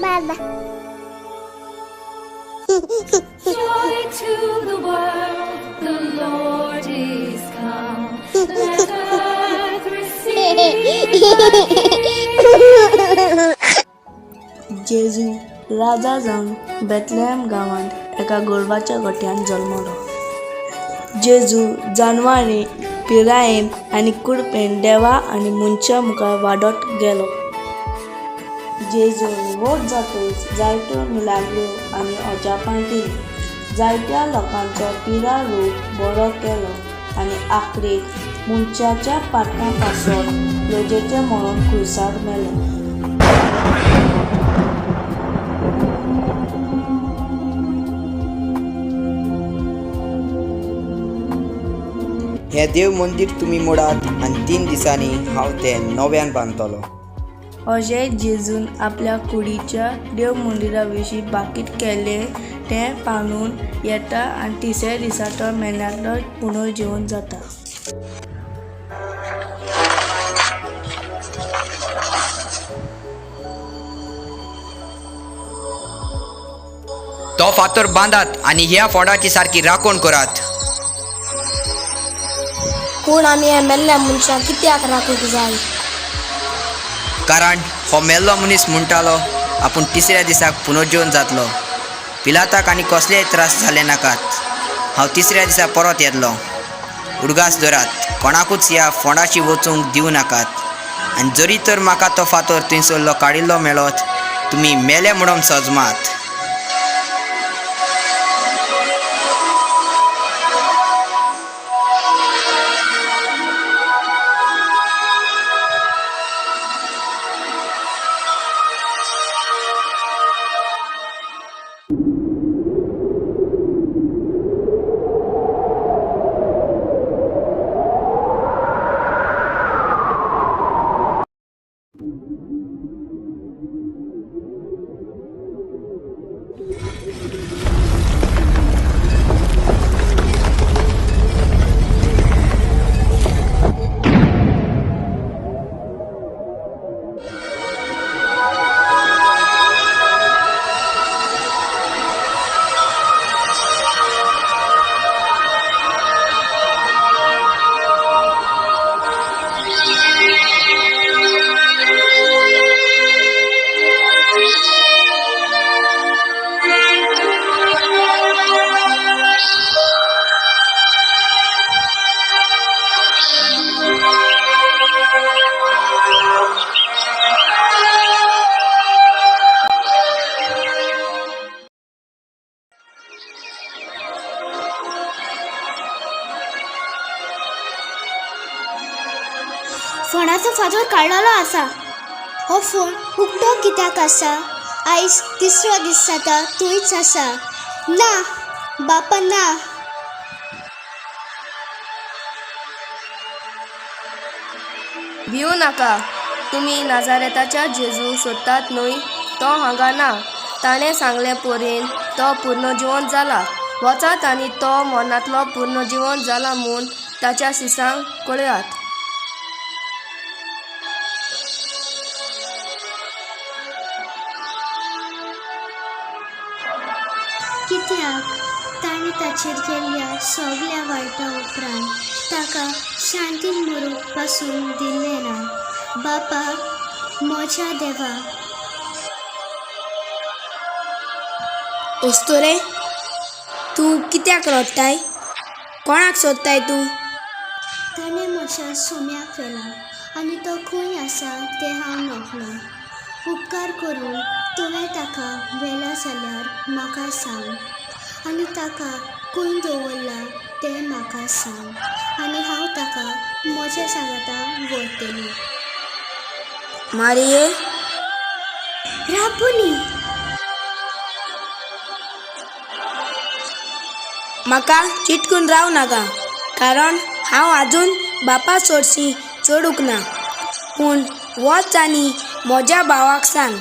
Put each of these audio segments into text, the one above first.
Baba. Joy to the world, the Lord is come. Let earth receive the King. जेजू राजा जावन Bethlehem गांवांत एका गोरवाच्या गोठ्यान जल्मलो. जेजू जानवारी पिरायेन आनी कुडपेन देवा आनी मनशा मुखार वाडत गेलो. जेजू व्हड जातच जायत्यो मिलाग्यो आनी अजापां केली. जायत्या लोकांचो पिरा रूप बरो केलो आनी आखरेक मनशाच्या पाटणा पासत लोजेचें मरण कुयसार मेलो. हें देव मंदिर तुमी मोडात आनी 3 दिसांनी हांव तें नव्यान बांदतलो. अशें जेजून आपल्या कुडीच्या देव मंदिरा विशीं बाकीत केलें तें पावून येता आनी 3ऱ्या दिसा तो मेल्यांतलो पुनर्जीवन जाता. तो फातर बांदात आनी ह्या फोंडाची सारकी राखण करात. पूण आमी हे मेल्ल्या मनशाक कित्याक राखूंक जाय? कारण हो मेल्लो मनीस म्हणटालो आपूण 3ऱ्या दिसाक पुनर्जीवन जातलो. पिलाताक आनी कसलेय त्रास जाले नाकात. हांव 3ऱ्या दिसा परत येतलो. उडगास धरात, कोणाकूच ह्या फोंडाची वचूंक दिवं नाकात. आनी जरी तर म्हाका तो फातर थंयसरलो काडिल्लो मेळत, तुमी मेले म्हणून सजमात. फोनाचो फातर काडलेलो आसा. हो फोन उक्तो कित्याक आसा? आयज 3रो दीस जाता थंयच आसा. ना बापा ना. भिवू नाका. तुमी नाजारेताच्या जेजू सोदतात न्हय, तो हांगा ना. ताणें सांगले परेन तो पुर्नजीवन जाला. वचात आनी तो मरणांतलो पुर्नजीवन जाला म्हूण ताच्या शिसांक कळयात. कित्याक ताणें ताचेर केल्ल्या सगळ्या वायटा उपरांत ताका शांतीन मरूंक पासून दिल्लें ना. बापा म्हज्या देवा. ओस्तोरे, तूं कित्याक रडटाय? कोणाक सोदताय तूं? ताणें म्हज्या सोम्याक व्हेला आनी तो खंय आसा तें हांव नकळो. उपकार करून तुवें ताका व्हेला जाल्यार म्हाका सांग आनी ताका खंय दवरला तें म्हाका सांग आनी हांव ताका म्हज्या सांगाता व्हरतलें. मारिये, राबुनी. म्हाका चिटकून राव नाका, कारण हांव आजून बापा चडशी चडूंक ना. पूण वच आनी म्हज्या भावाक सांग,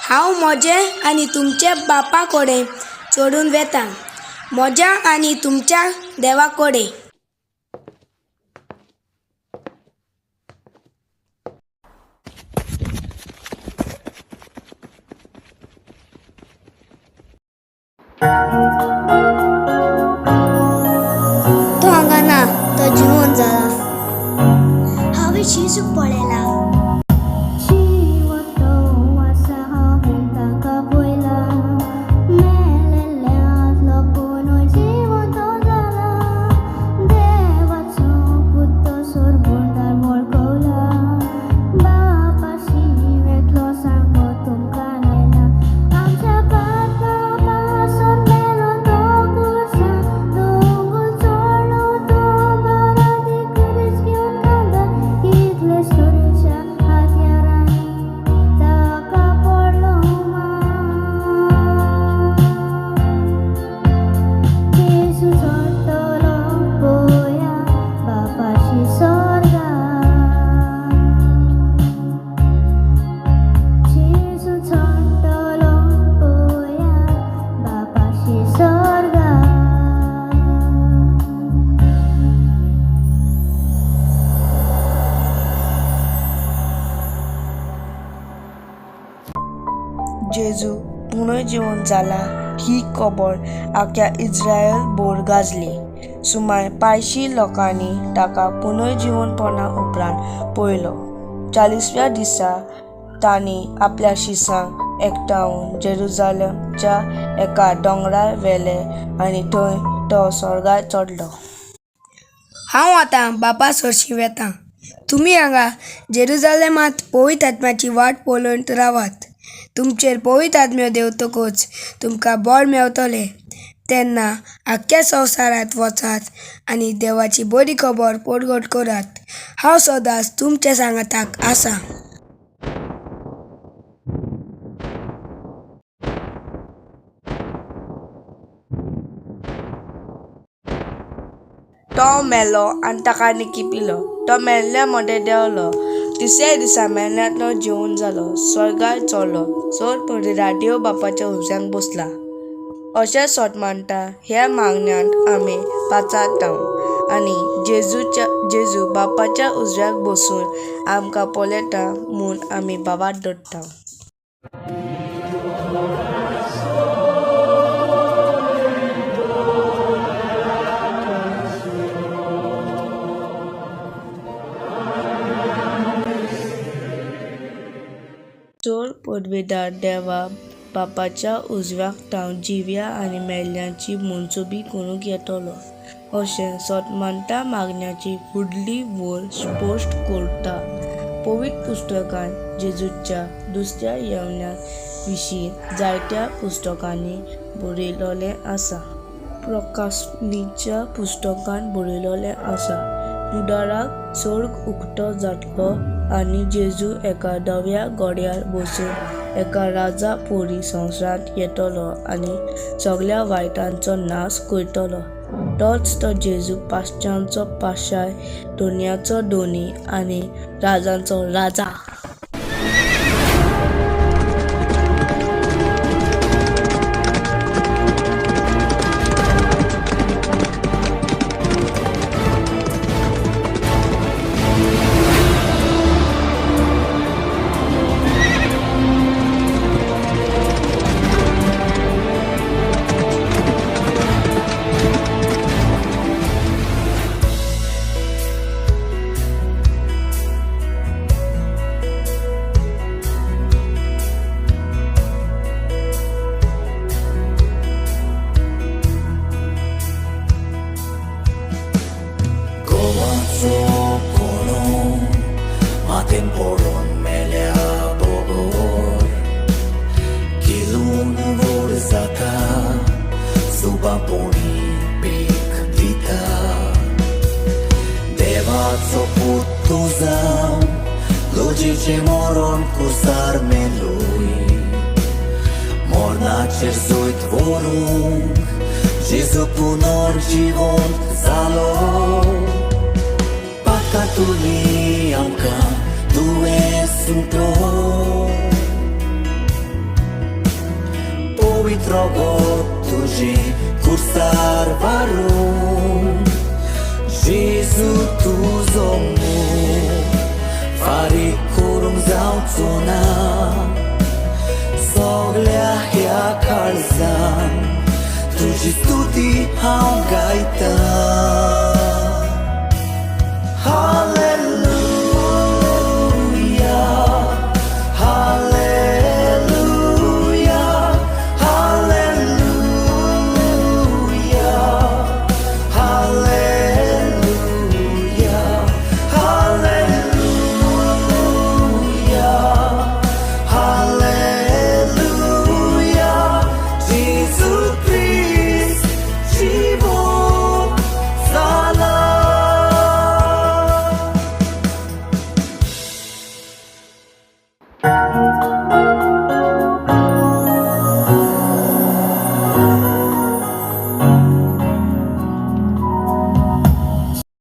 हांव म्हजें आनी तुमचे बापा कडेन चडून वेतां, म्हज्या आनी तुमच्या देवा कडेन. तो जिवंत जाला हांवें जेजूक पळयला जेजू पुनर्जीवन जाला ही खबर आख्या इस्रायल भर गाजली. सुमार 500 लोकांनी ताका पुनर्जीवनपणा उपरांत पळयलो. 40व्या दिसा तांणी आपल्या शिसांक एकठांवन जेरुजालेमच्या एका दोंगरार व्हेले आनी थंय तो स्वर्गार चडलो. हांव आतां बापा सोरशीं वेतां. तुमी हांगा जेरुजालेमांत पवित्र आत्म्याची वाट पळोवन रावात. तुमचेर पवित्र आत्म्यो देंवतकूच तुमकां बळ मेवतलें. तेन्ना आख्ख्या संवसारांत वचात आनी देवाची बरी खबर परगट करात. हांव सदांच तुमच्या सांगाताक आसां. तो मेलो आनी ताका निकिपिलो. तो मेल्ल्या मदें देंवलो. 3ऱ्या दिसा मेल्ल्यांतलो जिवंत जालो, स्वर्गार चडलो, चड पडिरा देव बापाच्या उजव्याक बसला. अशें सोट मानता ह्या मागण्यांत आमी पाचारतांव आनी जेजू बापाच्या उजव्याक बसून आमकां पळयता म्हूण आमी बाबात धरता. चड पदवेदार देवा बापाच्या उजव्याक तांव जिव्या आनी मेल्ल्यांची मनसुबी करूंक येतलो. अशें सतमानता मागण्याची फुडली वर स्पश्ट करता. पवित्र पुस्तकांत जेजूच्या दुसऱ्या येवण्या विशीं जायत्या पुस्तकांनी बरयलोलें आसा. प्रकाशनीच्या पुस्तकांत बरयलोलें आसा. उदाराक स्वर्ग उक्तो जातलो आनी जेजू एका धव्या घोड्यार बसून एका राजा पोरी संवसारांत येतलो आनी सगळ्या वायटांचो नाश करतलो. तोच तो जेजू पाश्च्यांचो पाशाय, दोनयाचो दोनी आनी राजांचो राजा. Maten poron melea bogor Kilun vor zata Suba poni pik dita Devaco puttu zam Ludzicie moron kusar melui Morna cerzuit vorung Jezu punor život zalo Păcatului am ca tu ești un tron Povitro gotuži kursar varun Jezu tu zomu Fari kurum zaucuna Soglea hea kalzan Tu ji studi hau gaitan